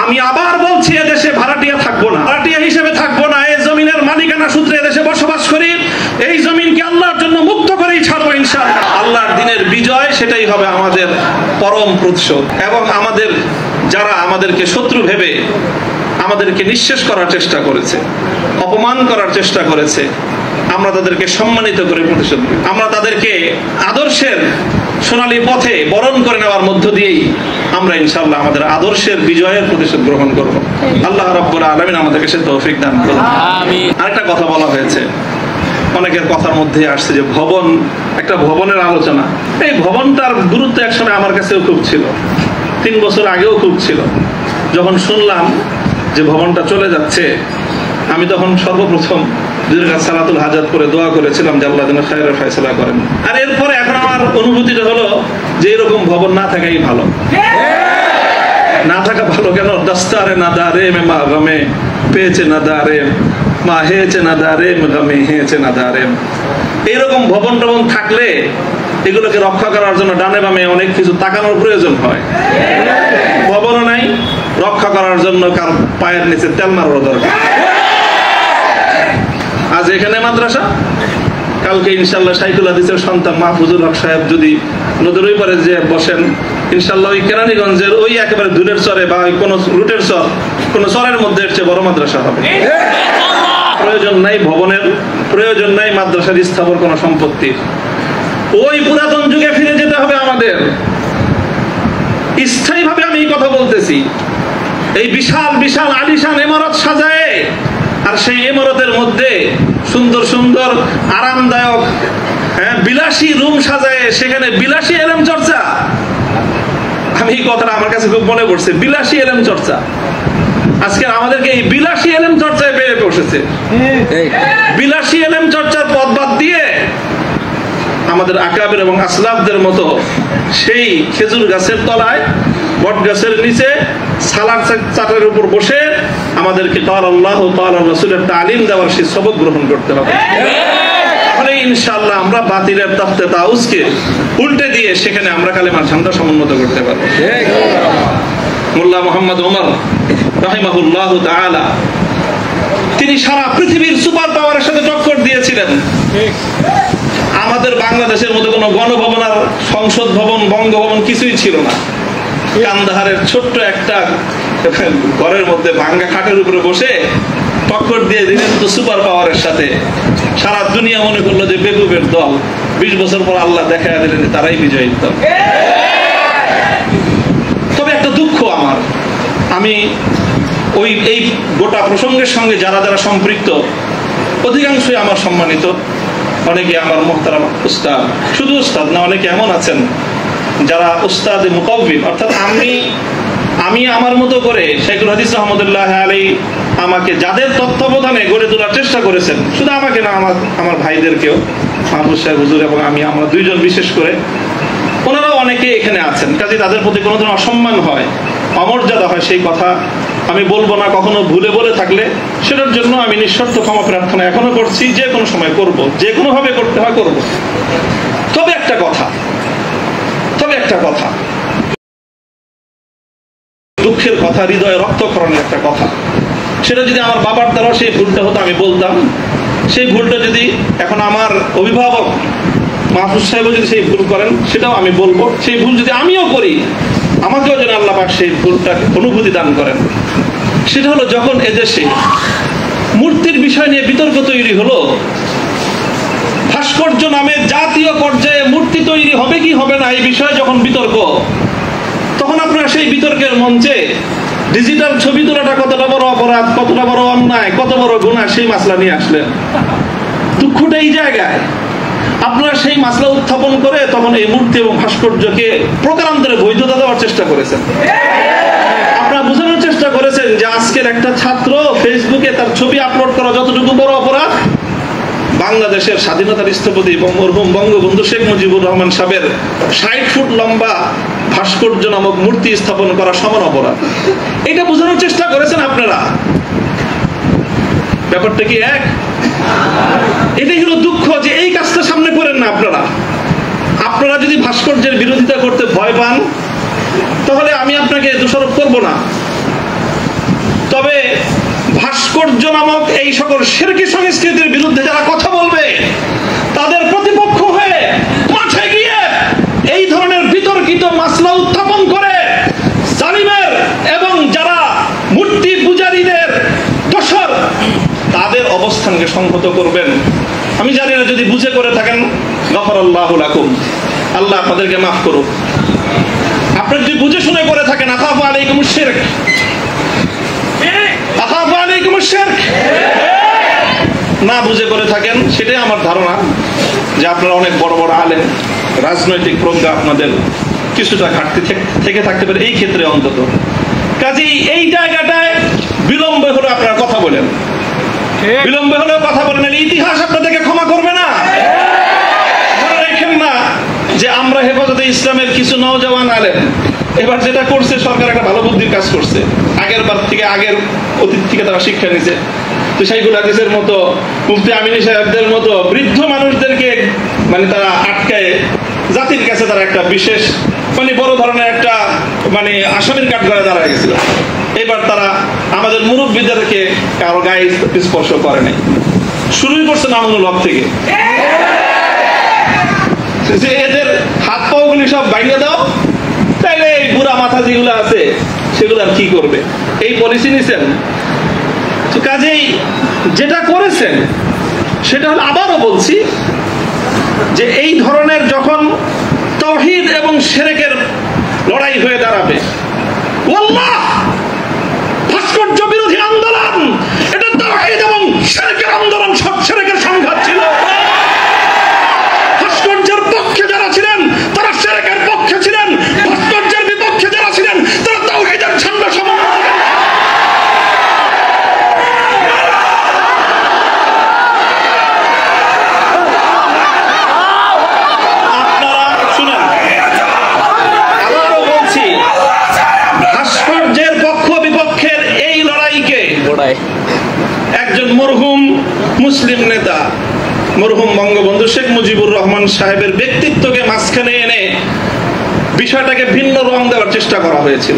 আমি আবার বলছি, এদেশে ভাড়াটিয়া থাকবো না, ভাড়াটিয়া হিসেবে থাকবো না। এই জমিনের মালিকানা সূত্রে এদেশে বসবাস করি। এই জমিনকে আল্লাহর জন্য মুক্ত করেই ছাড়বো ইনশাআল্লাহ। আল্লাহর দ্বীনের বিজয়, সেটাই হবে আমাদের পরম প্রতিশোধ। এবং আমাদের যারা আমাদেরকে শত্রু ভেবে আমাদেরকে নিঃশেষ করার চেষ্টা করেছে, অপমান করার চেষ্টা করেছে, আমরা তাদেরকে সম্মানিত করে প্রতিশোধ নেব। আমরা তাদেরকে আদর্শের সোনালী পথে বরণ করে নেওয়ার মধ্য দিয়েই আমরা ইনশাআল্লাহ আমাদের আদর্শের বিজয়ের প্রতিশোধ গ্রহণ করব। আল্লাহ রাব্বুল আলামিন আমাদেরকে সে তৌফিক দান করুন। আমিন। আরেকটা কথা বলা হয়েছে, অনেকের কথার মধ্যে আসছে যে ভবন, একটা ভবনের আলোচনা। এই ভবনটার গুরুত্ব একসময় আমার কাছেও খুব ছিল, 3 বছর আগেও খুব ছিল। যখন শুনলাম যে ভবনটা চলে যাচ্ছে, আমি তখন সর্বপ্রথম সালাতুল হাজাত করে দোয়া করেছিলাম যে আল্লাহ যেন খায়রের ফয়সালা করেন। আর এরপরে এখন আমার অনুভূতিটা হলো যে এরকম ভবন না থাকাই ভালো। না থাকা ভালো কেন? দস্তারে না দারে মে মা গমে পেয়েছে না দারে মা হেয়েছে না দারে গমে হেয়েছে না দারে। এইরকম ভবন টবন থাকলে এগুলোকে রক্ষা করার জন্য ডানে বামে অনেক কিছু তাকানোর প্রয়োজন হয়। ভবনও নাই, রক্ষা করার জন্য কার পায়ের নিচে তেল মারার দরকার। আজ এখানে মাদ্রাসা, কালকে ইনশাআল্লাহ শাইখুল হাদিসের সন্তান মাহফুজুল হক সাহেব যদি নদীর ওই পারে যে বসেন, ইনশাআল্লাহ ওই কেরানীগঞ্জের ওই একেবারে দূরের চরে বা কোন রুটের চর, কোন চরের মধ্যে এর চেয়ে বড় মাদ্রাসা হবে। প্রয়োজন নাই ভবনের, প্রয়োজন নাই মাদ্রাসার স্থাপন কোন সম্পত্তির। ওই পুরাতন যুগে ফিরে যেতে হবে আমাদের। স্থায়ীভাবে আমি এই কথা বলতেছি। এই বিশাল বিশাল আলিশান ইমারত সাজায়, আর সেই ইমারতের মধ্যে সুন্দর সুন্দর আরামদায়ক বিলাসী রুম সাজায়, সেখানে বিলাসী এলেম চর্চা। আমি এই কথাটা আমার কাছে খুব মনে পড়ছে, বিলাসী এলেম চর্চা। আজকে আমাদেরকে এই বিলাসী এলেম চর্চায় বেড়ে বসেছে। বিলাসী এলেম চর্চার পথ বাদ দিয়ে আমাদের আকাবের এবং আসলাফদের মতো সেই খেজুর গাছের তলায়, বট গাছের নিচে সালাদ চাটের উপর বসে আমাদেরকে ক্বাল আল্লাহ ক্বাল রাসূলের তালিম দেওয়ার সেই সবক গ্রহণ করতে হবে। তাহলে ইনশাআল্লাহ আমরা বাতিলের তাখতে তাউসকে উল্টে দিয়ে সেখানে আমরা কালেমার ঝান্ডা সমুন্নত করতে পারবো। মোল্লা মুহাম্মদ ওমর রাহিমাহুল্লাহ তাআলা, তিনি সারা পৃথিবীর সুপার পাওয়ারের সাথে টক্কর দিয়েছিলেন। আমাদের বাংলাদেশের মধ্যে কোনো গণভবন আর সংসদ ভবন, বঙ্গভবন কিছুই ছিল না। কান্দাহারের ছোট্ট একটা ঘরের মধ্যে ভাঙ্গা খাটের উপরে বসে টক্কর দিয়ে দিলেন তো সুপার পাওয়ারের সাথে। সারা দুনিয়া মনে করলো যে বেকুবের দল। 20 বছর পর আল্লাহ দেখা দিলেন তারাই বিজয়ী দল। তবে একটা দুঃখ আমার, আমি এই গোটা প্রসঙ্গের সঙ্গে যারা যারা সম্পৃক্ত অধিকাংশই আমার সম্মানিত, অনেকে আমার মুহতারাম উস্তাদ, শুধু উস্তাদ না, অনেকে এমন আছেন যারা উস্তাদে মুকাওবিম, অর্থাৎ আমি আমার মতো করে শাইখুল হাদিস রহমতুল্লাহ আলাইহি আমাকে যাদের তত্ত্বাবধানে গড়ে তোলার চেষ্টা করেছেন, শুধু আমাকে না, আমার ভাইদেরকেও, মাহফুজ সাহেব হুজুর এবং আমি, আমরা 2 জন বিশেষ করে, ওনারাও অনেকে এখানে আছেন। কাজে তাদের প্রতি কোনো ধরনের অসম্মান হয়, অমর্যাদা হয়, সেই কথা আমি বলবো না। কখনো ভুলে বলে থাকলে সেটার জন্য আমি নিঃশর্ত ক্ষমা প্রার্থনা এখনো করছি, যে কোনো সময় করব, যে কোনো ভাবে করতে হয় করব। তবে একটা কথা, দুঃখের কথা, হৃদয়ে রক্তক্ষরণের একটা কথা, সেটা যদি আমার বাবার দ্বারা সেই ভুলটা হতো আমি বলতাম। সেই ভুলটা যদি এখন আমার অভিভাবক মাহফুজ সাহেবও যদি সেই ভুল করেন সেটাও আমি বলবো। সেই ভুল যদি আমিও করি, আমাকেও যেন আল্লাহ পাক সেই ভুলটাকে অনুভূতি দান করেন। সেটা হলো যখন এদেশে মূর্তির বিষয় নিয়ে বিতর্ক তৈরি হলো, ভাস্কর্য নামে জাতীয় পর্যায়ে মূর্তি তৈরি হবে কি হবে না এই বিষয়ে যখন বিতর্ক, তখন আপনারা সেই বিতর্কের মঞ্চে ডিজিটাল ছবি তোলাটা কতটা বড় অপরাধ, কতটা বড় অন্যায়, কত বড় গুনাহ, সেই মাসলা নিয়ে আসলেন। দুঃখটা এই জায়গায়, আপনারা সেই মাসলা উত্থাপন করে তখন এই মূর্তি এবং ভাস্কর্যকে প্রকারান্তরে বৈধতা দেওয়ার চেষ্টা করেছেন। আপনারা বোঝানোর চেষ্টা করেছেন যে আজকের একটা ছাত্র ফেসবুকে তার ছবি আপলোড করা যতটুকু বড় অপরাধ, বাংলাদেশের স্বাধীনতার স্থপতি মরহুম বঙ্গবন্ধু শেখ মুজিবুর রহমান সাহেবের 60 ফুট লম্বা ভাস্কর্য নামক মূর্তি স্থাপন করা সমান অপরাধ। এটা বোঝানোর চেষ্টা করেছেন আপনারা। ব্যাপারটা কি এক? এটাই হলো দুঃখ যে এই কাজটা সামনে করেন না আপনারা যদি ভাস্কর্যের বিরোধিতা করতে ভয় পান, তাহলে আমি আপনাকে দোষারোপ করব না। ভাস্কর্য নামক এই সকল শিরকি সংস্কৃতির বিরুদ্ধে যারা কথা বলবে, তাদের প্রতিপক্ষ হয়ে মাঠে গিয়ে এই ধরনের বিতর্কিত মাসলা উত্থাপন করে জালিমের এবং যারা মূর্তি পূজারীদের দোসর তাদের অবস্থানকে সংহত করবেন। আমি জানি না, যদি বুঝে করে থাকেন গফরাল্লাহু লাকুম, আল্লাহ আপনাদেরকে মাফ করুক। আপনারা যদি বুঝে শুনে করে থাকেন আখাফু আলাইকুমুশ শিরক, আখাফু আলাইকুমুশ শিরক, না বুঝে করে থাকেন, সেটাই আমার ধারণা যে আপনারা অনেক বড় বড় আলেম, রাজনৈতিক প্রজ্ঞা আপনাদের কিছুটা ঘাটতি থেকে থাকতে পারে এই ক্ষেত্রে অন্তত। কাজেই এই জায়গাটায় বিলম্ব হলে আপনারা কথা বলেন, বিলম্ব হলেও কথা বলেন, ইতিহাস আপনাদেরকে ক্ষমা করবে না। মনে রাখেন না যে আমরা হেফাজতে ইসলামের কিছু নওজওয়ান আলেম এবার যেটা করছে, সরকার একটা ভালো বুদ্ধির কাজ করছে। আগের বার থেকে, আগের অতীত থেকে তারা শিক্ষা নিছে। তো শাইখুল হাদিসের মতো, মুফতি আমিনী সাহেবদের মতো বৃদ্ধ মানুষদেরকে মানে তারা আটকায় জাতির কাছে তারা একটা বিশেষ মানে বড় ধরনের একটা মানে আসামির কাঠ করে দাঁড়ায় গেছিল। এবার তারা আমাদের মুরব্বীদেরকে কারো গায়ে স্পর্শ করে নাই, শুরুই করছে মামুনুল হক থেকে, যে এদের হাত পাও গুলি সব বাইরে দাও, তাইলে এই বুড়া মাথা যেগুলো আছে সেগুলো আর কি করবে, এই পলিসি নিছেন। তো কাজেই যেটা করেছেন সেটা হলো, আবারও বলছি যে এই ধরনের যখন তাওহীদ এবং শিরকের লড়াই হয়ে দাঁড়াবে, আল্লাহ ভাস্কর্য বিরোধী আন্দোলন এটা তাওহীদ এবং শিরকের আন্দোলন, সব শিরকের সংঘাত ছিল। ভাস্কর্যের পক্ষে যারা ছিলেন তারা শিরকের পক্ষে ছিলেন, ভাস্কর্যের বিপক্ষে যারা ছিলেন তারা তাওহীদের ঝান্ডা সমর্থন করেন। আপনারা শুনেন, আবারও বলছি, ভাস্কর্যের পক্ষ বিপক্ষের এই লড়াইকে একজন মরহুম মুসলিম নেতা, মরহুম বঙ্গবন্ধু শেখ মুজিবুর রহমান সাহেবের ব্যক্তিত্বকে মাঝখানে এনে বিষয়টাকে ভিন্ন রং দেওয়ার চেষ্টা করা হয়েছিল।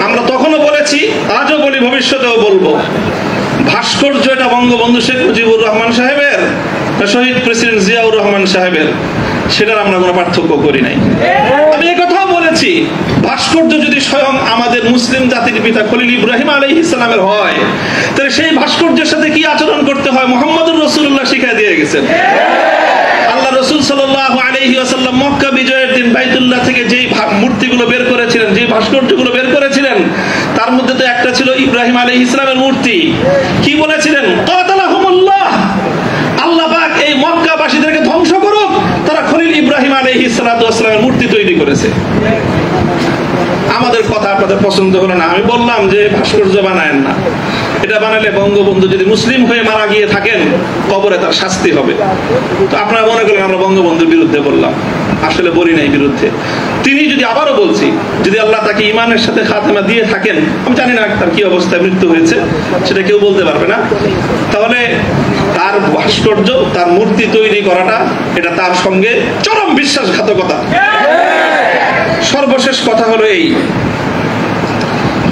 আমরা তখনও বলেছি, আজও বলি, ভবিষ্যতেও বলবো, ভাস্কর্য এটা বঙ্গবন্ধু শেখ মুজিবুর রহমান সাহেবের, শহীদ প্রেসিডেন্ট জিয়াউর রহমান সাহেবের, সেটার আমরা কোনো পার্থক্য করি নাই। আমি এই কথাও বলেছি, ভাস্কর্য যদি স্বয়ং আমাদের মুসলিম জাতির পিতা খলিল ইব্রাহিম আলাইহিস সালামের হয়, তাহলে সেই ভাস্কর্যের সাথে কি আচরণ করতে হয় মুহাম্মদুর রাসূলুল্লাহ শিখিয়ে দিয়ে গেছেন। আল্লাহ রাসূল সাল্লাল্লাহু আলাইহি ওয়াসাল্লাম মক্কা বিজয়ের দিন বাইতুল্লাহ থেকে যেই মূর্তিগুলো বের করেছিলেন, যে ভাস্কর্যগুলো বের করেছিলেন, তার মধ্যে তো একটা ছিল ইব্রাহিম আলাইহিস সালামের মূর্তি। কি বলেছিলেন? কাতালাহুমুল্লাহ, আল্লাহ পাক এই মক্কাবাসীদেরকে ধ্বংস করুক, তারা খলিল ইব্রাহিম আলাইহিস সালাতু ওয়াস সালামের মূর্তি তৈরি করেছে। আমাদের কথা আপনাদের পছন্দ হলো না, আমি বললাম যে ভাস্কর্য বানায়েন না, এটা বানালে বঙ্গবন্ধু যদি মুসলিম হয়ে মারা গিয়ে থাকেন কবরে তার শাস্তি হবে। তো আপনারা মনে করেন আমরা বঙ্গবন্ধুর বিরুদ্ধে বললাম, আসলে বলি নাই বিরুদ্ধে। তিনি যদি, আবারও বলছি, যদি আল্লাহ তাকে ইমানের সাথে খাতেমা দিয়ে থাকেন, আমি জানি না তার কি অবস্থায় মৃত্যু হয়েছে, সেটা কেউ বলতে পারবে না, তাহলে তার ভাস্কর্য, তার মূর্তি তৈরি করাটা এটা তার সঙ্গে চরম বিশ্বাসঘাতকতা। সর্বশেষ কথা হলো এই,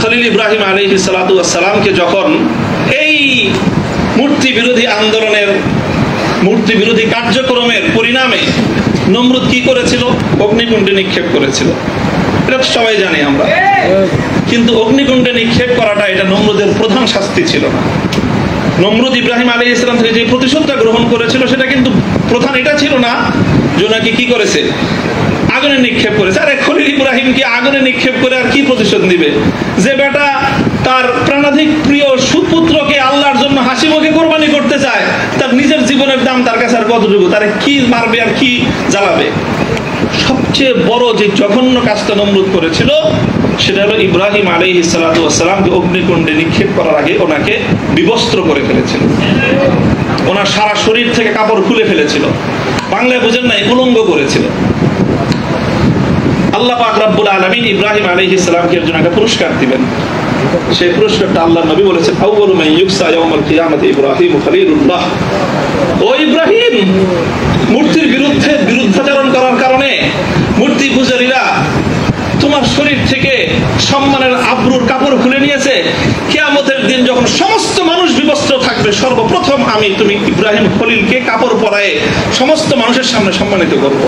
খলিল ইব্রাহিম আলাইহিস সালাতু ওয়াস সালামকে যখন এই মূর্তি বিরোধী আন্দোলনের, মূর্তি বিরোধী কার্যক্রমের পরিণামে নমরুদ কি করেছিল? অগ্নিকুণ্ডে নিক্ষেপ করেছিল। এটা তো সবাই জানি আমরা। কিন্তু অগ্নিকুণ্ডে নিক্ষেপ করাটা এটা নমরুদের প্রধান শাস্তি ছিল না। নমরুদ ইব্রাহিম আলাইহিস সালাম থেকে যে প্রতিশোধটা গ্রহণ করেছিল সেটা কিন্তু প্রধান এটা ছিল না যে নাকি কি করেছে, আগুনে নিক্ষেপ করেছে। আরে খলিল ইব্রাহিমকে আগুনে নিক্ষেপ করে আর কি প্রতিশোধ নিবে? যে বেটা তার প্রাণাধিক প্রিয় সুপুত্রকে আল্লাহর জন্য হাসি মুখে কোরবানি করতে চায়, তার নিজের জীবনের দাম তার কাছে আর কতটুকু, তারে কি মারবে আর কি জ্বালাবে? সবচেয়ে বড় যে জঘন্য কাজটা নমরুদ করেছিল সেটা হলো ইব্রাহিম আলাইহিস সালাতু ওয়াস সালামকে অগ্নিকুণ্ডে নিক্ষেপ করার আগে ওনাকে বিবস্ত্র করে ফেলেছিল, ওনার সারা শরীর থেকে কাপড় খুলে ফেলেছিল, বাংলায় বুঝেন নাই, উলঙ্গ করেছিল। আল্লাহ পাক রব্বুল আলামিন ইব্রাহিম আলাইহিস সালামকে এর জন্য একটা পুরস্কার দিবেন। সেই পুরস্কারটা আল্লাহর নবী বলেছেন, আউয়ালু মান ইউকসা ইয়াউমাল কিয়ামাতি ইব্রাহিম খলিলুল্লাহ। ও ইব্রাহিম, মূর্তির বিরুদ্ধাচরণ করার কারণে মূর্তি পূজারীরা তোমার শরীর থেকে সম্মানের আবরুর কাপড় খুলে নিয়েছে। কিয়ামতের দিন যখন সমস্ত মানুষ সর্বপ্রথম আমি তুমি ইব্রাহিম খলিলকে কাপড় পরায়ে সমস্ত মানুষের সামনে সম্মানিত করবো।